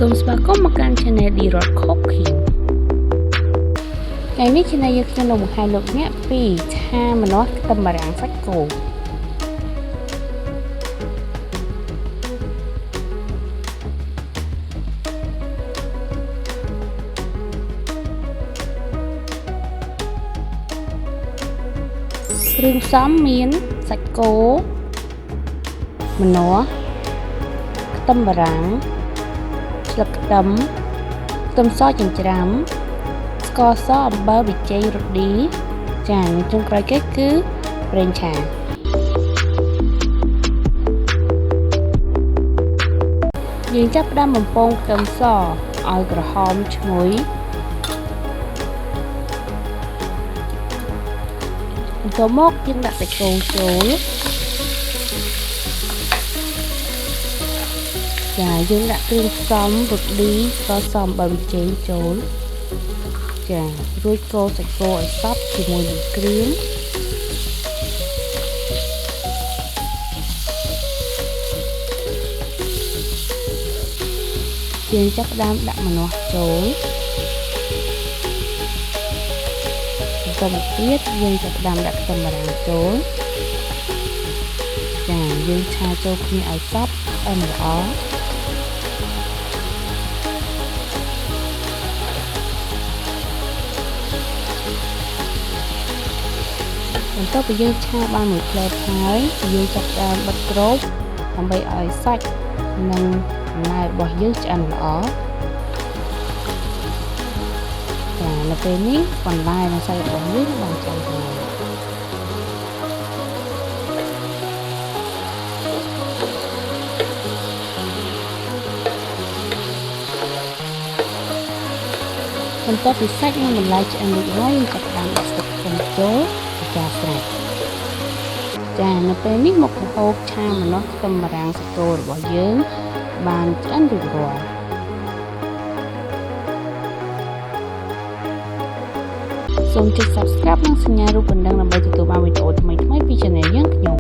សូមស្វាគមន៍មកកាន់ Channel D-Rod Cooking ថ្ងៃនេះ Channel យើងខ្ញុំនឹងបង្ហាញលោកអ្នកពីឆាម្នាស់ខ្ទឹមបារាំងសាច់គោគ្រឿងផ្សំមានសាច់គោម្នាស់ខ្ទឹមបារាំងស្លឹកខ្ទឹមសចិញ្ច្រាំស្ករសអំបិលប៊ីចេងរ៉ូឌីចា៎ចុងក្រោយគេគឺប្រេងឆាយើងចាប់ផ្ដើមបំពងខ្ទឹមសឲ្យក្រហមឈ្ងុយបន្ទាប់មកយើងដាក់សាច់គោចូលចាយើងដាក់គ្រឿងផ្សំរ៉ូឌីស្ករសអំបិលប៊ីចេងចូលចារួចកូរសាច់គោឲ្យសព្វជាមួយនឹងគ្រឿងយើងចាប់ផ្ដើមដាក់ម្នាស់ចូលបន្តមកទៀតយើងចាប់ផ្ដើមដាក់ខ្ទឹមបារាំងចូលចាយើងឆាចូលគ្នាឲ្យសព្វឆ្អិនល្អបន្ទាប់ពីយើងឆាបានមួយភ្លែតហើយយើងចាប់ផ្ដើមបិទគ្របដើម្បីឲ្យសាច់និងបន្លែរបស់យើងឆ្អិនល្អចានៅពេលនេះបន្លែនិងសាច់របស់យើងបានឆ្អិនហើយបន្ទាប់ពីសាច់និងបន្លែឆ្អិនរួចហើយយើងចាប់ផ្ដើមដាក់ស្លឹកខ្ទឹមចូលចាស្រេចចានៅពេលនេះមុខម្ហូបឆាម្នាស់ខ្ទឹមបារាំងសាច់គោរបស់យើងបានឆ្អិនរួចរាល់សូមចុច Subscribe និងសញ្ញារូបកណ្ដឹងដើម្បីទទួលបានវីដេអូថ្មីៗពី Channel យើងខ្ញុំ